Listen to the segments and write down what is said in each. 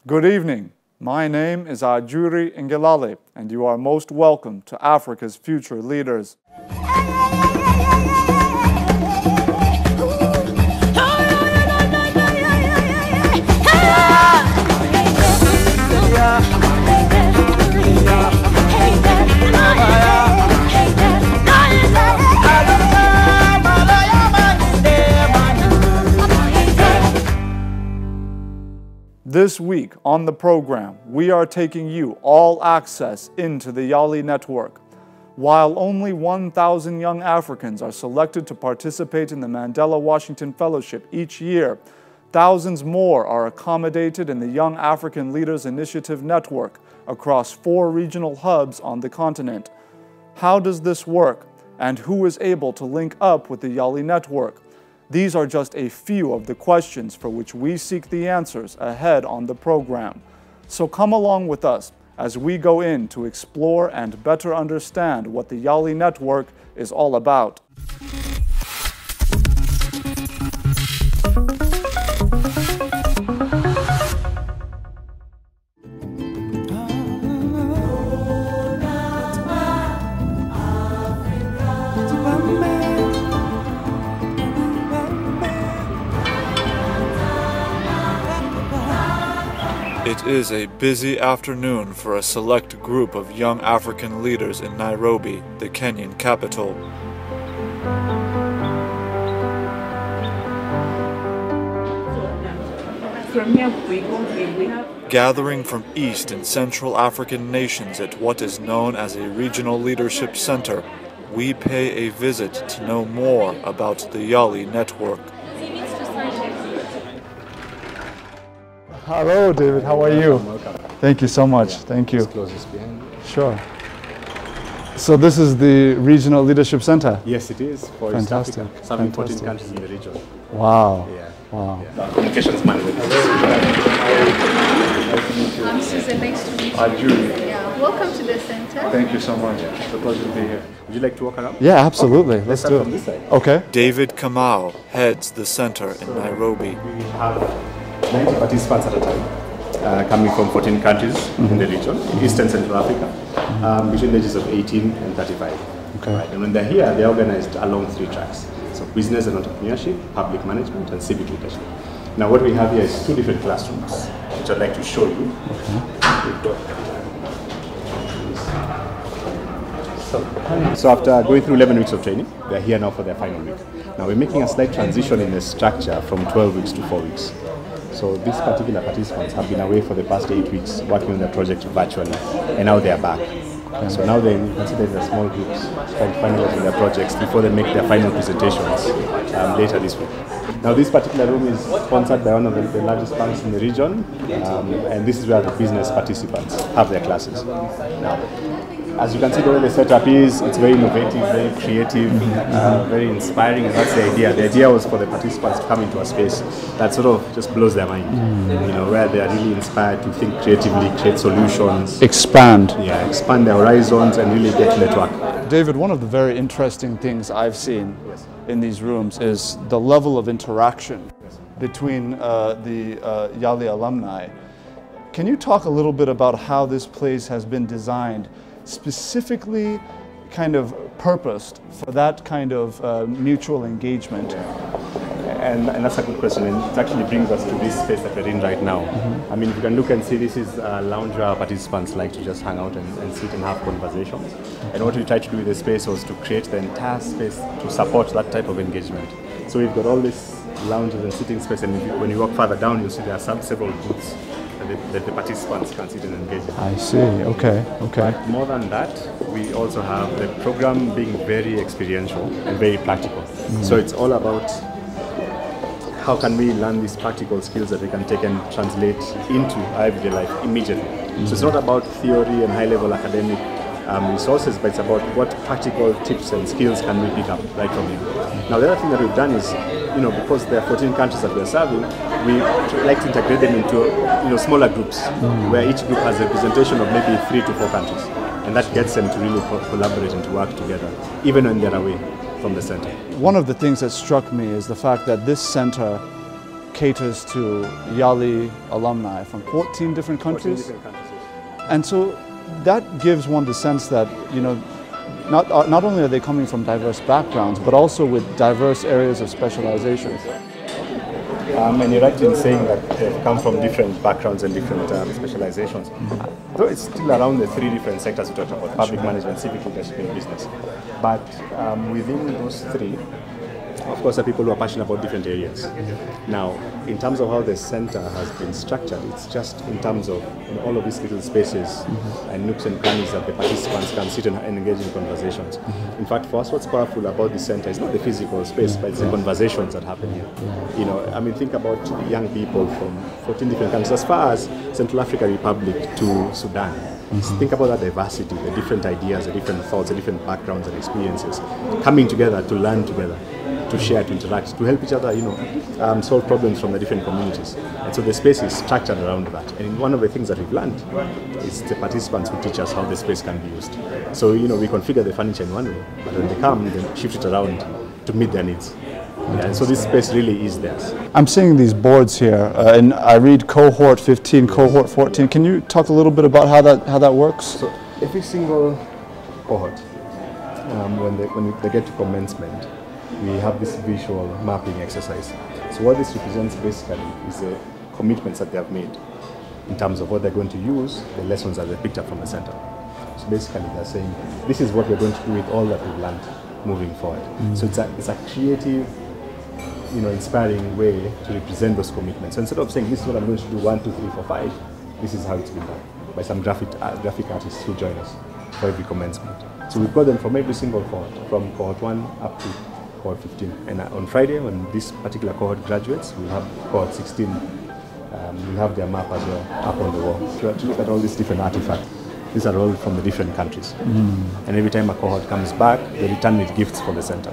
Good evening. My name is Ajuri Ngelale, and you are most welcome to Africa's Future Leaders. This week on the program, we are taking you all access into the Yali network. While only 1,000 young Africans are selected to participate in the Mandela Washington Fellowship each year, thousands more are accommodated in the Young African Leaders Initiative network across 4 regional hubs on the continent. How does this work, and who is able to link up with the Yali network? These are just a few of the questions for which we seek the answers ahead on the program. So come along with us as we go in to explore and better understand what the Yali network is all about. It is a busy afternoon for a select group of young African leaders in Nairobi, the Kenyan capital. Gathering from East and Central African nations at what is known as a regional leadership center, we pay a visit to know more about the Yali network. Hello, David. How are you? Welcome. Thank you so much. Yeah. Thank you. Sure. So this is the Regional Leadership Center? Yes, it is. For Fantastic. East Africa, serving 14 countries in the region. Wow. Yeah. Wow. Yeah. Communications manager. I'm Susan. Nice to meet you. Ajuri. Yeah. Welcome to the center. Thank you so much. It's a pleasure to be here. Would you like to walk around? Yeah, absolutely. Okay. Let's start do from it. this side. Okay. David Kamau heads the center in Nairobi. We have 90 participants at a time, coming from 14 countries in the region, in East and Central Africa, between the ages of 18 and 35. Okay. Right. And when they're here, they're organized along 3 tracks. So business and entrepreneurship, public management, and civic leadership. Now what we have here is 2 different classrooms, which I'd like to show you. So after going through 11 weeks of training, they're here now for their final week. Now we're making a slight transition in the structure from 12 weeks to 4 weeks. So these particular participants have been away for the past 8 weeks working on the project virtually, and now they are back. So now they consider the small groups trying to finalize their projects before they make their final presentations later this week. Now this particular room is sponsored by one of the largest banks in the region, and this is where the business participants have their classes. Now, as you can see the way the setup is, it's very innovative, very creative, very inspiring, and that's the idea. The idea was for the participants to come into a space that sort of just blows their mind, you know, where they are really inspired to think creatively, create solutions. Expand. Yeah, expand their horizons and really get network. David, one of the very interesting things I've seen in these rooms is the level of interaction between the Yali alumni. Can you talk a little bit about how this place has been designed, specifically kind of purposed for that kind of mutual engagement? And that's a good question, and it actually brings us to this space that we're in right now. I mean, you can look and see this is a lounge where our participants like to just hang out and sit and have conversations. And what we tried to do with the space was to create the entire space to support that type of engagement. So we've got all these lounges and sitting space, and when you walk further down, you'll see there are several booths that the participants can sit and engage in. I see. Okay. Okay. But more than that, we also have the program being very experiential and very practical. So it's all about how can we learn these practical skills that we can take and translate into our everyday life immediately. So it's not about theory and high-level academic resources, but it's about what practical tips and skills can we pick up right from here. Now the other thing that we've done is, you know, because there are 14 countries that we're serving, we like to integrate them into, you know, smaller groups, where each group has a representation of maybe 3 to 4 countries. And that gets them to really collaborate and to work together, even when they're away from the center. One of the things that struck me is the fact that this center caters to Yali alumni from 14 different countries. 14 different countries, yes. And so that gives one the sense that, you know, not only are they coming from diverse backgrounds, but also with diverse areas of specialization. And you're right in saying that they've come from different backgrounds and different specializations. Though it's still around the 3 different sectors we talked about: public management, civic leadership, and business. But within those 3, of course, there are people who are passionate about different areas. Now, in terms of how the center has been structured, it's just in terms of all of these little spaces and nooks and crannies that the participants can sit and engage in conversations. In fact, for us, what's powerful about the center is not the physical space, but it's the conversations that happen here. You know, I mean, think about young people from 14 different countries, as far as Central African Republic to Sudan. Think about that diversity, the different ideas, the different thoughts, the different backgrounds and experiences, coming together to learn together, to share, to interact, to help each other, you know, solve problems from the different communities. And so the space is structured around that. And one of the things that we've learned is the participants who teach us how the space can be used. So, you know, we configure the furniture in one way, but when they come, they shift it around to meet their needs. Yeah, and so this space really is theirs. I'm seeing these boards here, and I read cohort 15, cohort 14. Can you talk a little bit about how that works? So every single cohort, when they get to commencement, we have this visual mapping exercise. So what this represents basically is the commitments that they have made in terms of what they're going to use, the lessons that they picked up from the center. So basically they're saying, this is what we're going to do with all that we've learned moving forward. So it's a creative, you know, inspiring way to represent those commitments. So instead of saying, this is what I'm going to do 1, 2, 3, 4, 5, this is how it's been done by some graphic artists who join us for every commencement. So we've got them from every single cohort, from cohort 1 up to cohort 15. And on Friday, when this particular cohort graduates, we'll have cohort 16. We'll have their map as well up on the wall. So to look at all these different artifacts, these are all from the different countries. And every time a cohort comes back, they return with gifts for the center.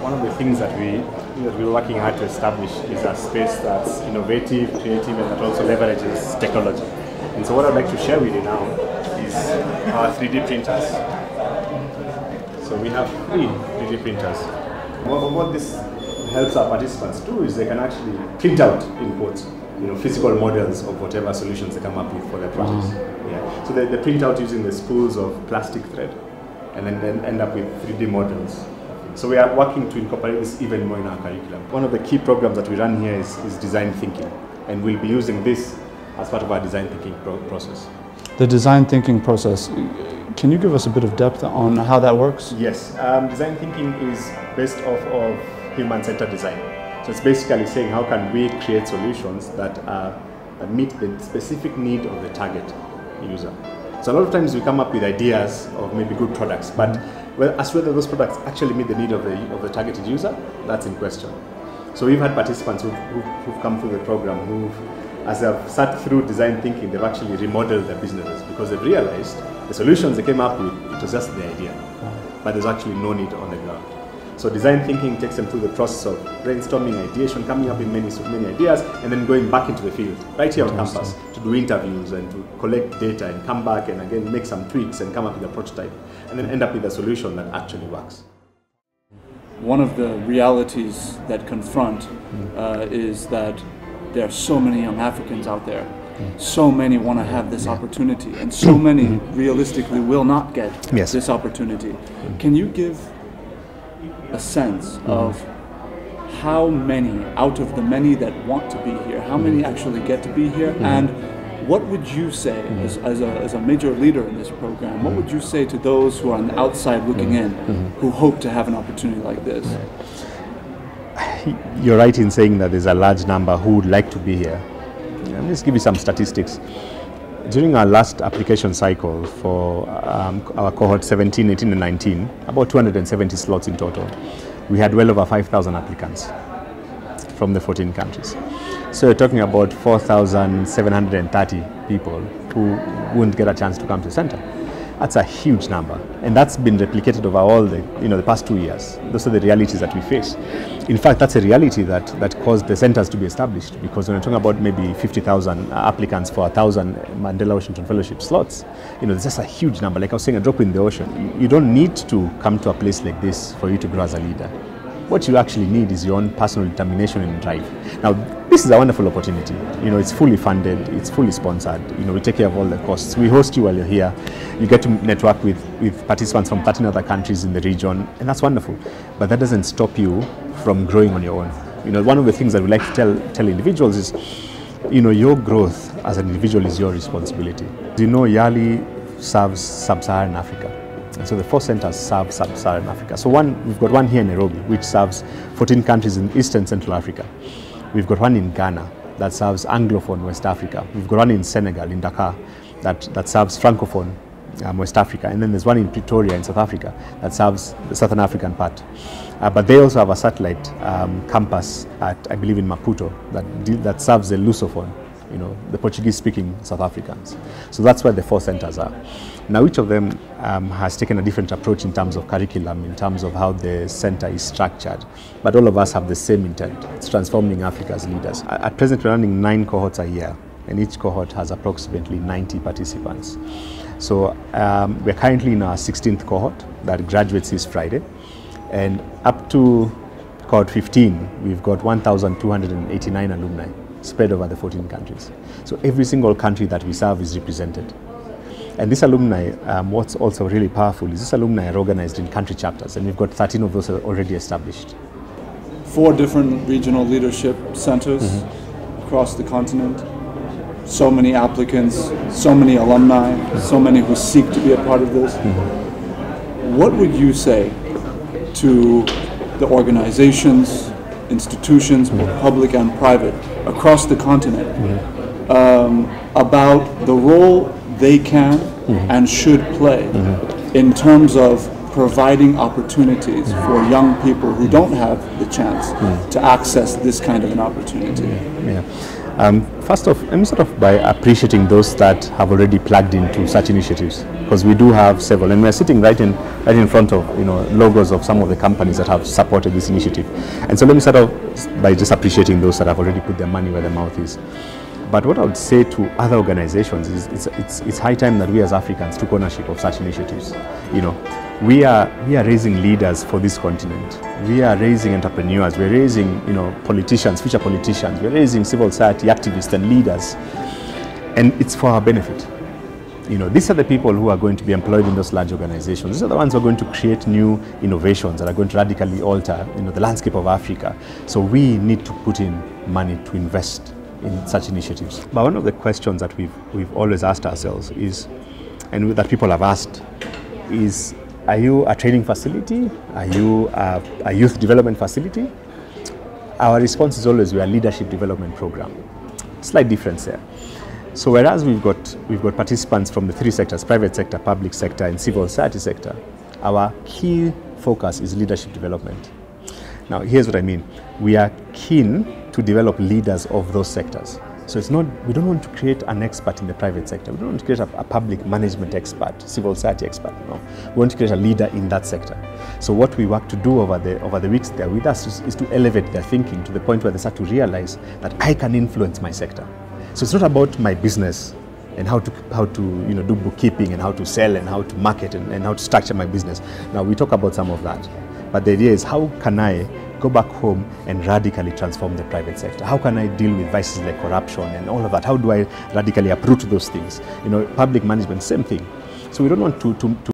One of the things that we're working hard to establish is a space that's innovative, creative, and that also leverages technology. And so what I'd like to share with you now is our 3D printers. So we have 3 3D printers. What this helps our participants do is they can actually print out, in quotes, you know, physical models of whatever solutions they come up with for their projects. Yeah. So they print out using the spools of plastic thread, and then end up with 3D models. So we are working to incorporate this even more in our curriculum. One of the key programs that we run here is design thinking, and we'll be using this as part of our design thinking process. The design thinking process, can you give us a bit of depth on how that works? Yes, design thinking is based off of human-centered design. So it's basically saying how can we create solutions that meet the specific need of the target user. So a lot of times we come up with ideas of maybe good products, but as whether those products actually meet the need of the targeted user, that's in question. So we've had participants who've come through the program who, as they've sat through design thinking, they've actually remodeled their businesses because they've realized the solutions they came up with, it was just the idea, but there's actually no need on the ground. So design thinking takes them through the process of brainstorming, ideation, coming up with many ideas, and then going back into the field, right here on campus, to do interviews and to collect data and come back and again make some tweaks and come up with a prototype, and then end up with a solution that actually works. One of the realities that confront is that there are so many young Africans out there. So many want to have this opportunity, and so many realistically will not get this opportunity. Can you give a sense of how many out of the many that want to be here, how many actually get to be here, and what would you say as a major leader in this program, what would you say to those who are on the outside looking in, who hope to have an opportunity like this? You're right in saying that there's a large number who would like to be here. Let me just give you some statistics. During our last application cycle for our cohort 17, 18, and 19, about 270 slots in total, we had well over 5,000 applicants from the 14 countries. So we're talking about 4,730 people who wouldn't get a chance to come to the center. That's a huge number, and that's been replicated over all the past 2 years. Those are the realities that we face. In fact, that's a reality that caused the centers to be established, because when we're talking about maybe 50,000 applicants for 1,000 Mandela Washington Fellowship slots, there's just a huge number. Like I was saying, a drop in the ocean. You don't need to come to a place like this for you to grow as a leader. What you actually need is your own personal determination and drive. Now, this is a wonderful opportunity. It's fully funded, it's fully sponsored. We take care of all the costs. We host you while you're here. You get to network with participants from 13 other countries in the region, and that's wonderful. But that doesn't stop you from growing on your own. One of the things that we like to tell individuals is, your growth as an individual is your responsibility. YALI serves sub-Saharan Africa. And so the 4 centers serve sub-Saharan Africa. So we've got one here in Nairobi, which serves 14 countries in Eastern Central Africa. We've got one in Ghana that serves Anglophone West Africa. We've got one in Senegal, in Dakar, that serves Francophone West Africa. And then there's one in Pretoria in South Africa that serves the Southern African part. But they also have a satellite campus at, I believe, in Maputo that serves the Lusophone, the Portuguese-speaking South Africans. So that's where the 4 centers are. Now, each of them has taken a different approach in terms of curriculum, in terms of how the center is structured. But all of us have the same intent. It's transforming Africa as leaders. At present, we're running 9 cohorts a year, and each cohort has approximately 90 participants. So we're currently in our 16th cohort that graduates this Friday. And up to cohort 15, we've got 1,289 alumni spread over the 14 countries. So every single country that we serve is represented. And these alumni, what's also really powerful is these alumni are organized in country chapters, and we've got 13 of those already established. 4 different regional leadership centers across the continent. So many applicants, so many alumni, so many who seek to be a part of this. What would you say to the organizations, institutions, both public and private, across the continent about the role they can and should play in terms of providing opportunities for young people who don't have the chance to access this kind of an opportunity? First off, let me start off by appreciating those that have already plugged into such initiatives, because we do have several, and we're sitting right in front of logos of some of the companies that have supported this initiative. And so let me start off by just appreciating those that have already put their money where their mouth is. But what I would say to other organizations is it's high time that we as Africans took ownership of such initiatives. We are raising leaders for this continent. We are raising entrepreneurs. We're raising politicians, future politicians. We're raising civil society activists and leaders, and it's for our benefit. These are the people who are going to be employed in those large organizations. These are the ones who are going to create new innovations that are going to radically alter the landscape of Africa. So we need to put in money to invest in such initiatives. But one of the questions that we've always asked ourselves is, and that people have asked, is, are you a training facility? Are you a youth development facility? Our response is always, we are a leadership development program. Slight difference there. So whereas we've got participants from the 3 sectors, private sector, public sector, and civil society sector, our key focus is leadership development. Now, here's what I mean. We are keen to develop leaders of those sectors. So it's not, we don't want to create an expert in the private sector. We don't want to create a public management expert, civil society expert. No, we want to create a leader in that sector. So what we work to do over the weeks they're with us is to elevate their thinking to the point where they start to realize that I can influence my sector. So it's not about my business and how to do bookkeeping and how to sell and how to market and how to structure my business. Now we talk about some of that, but the idea is, how can I go back home and radically transform the private sector? How can I deal with vices like corruption and all of that? How do I radically uproot those things? Public management, same thing. So we don't want to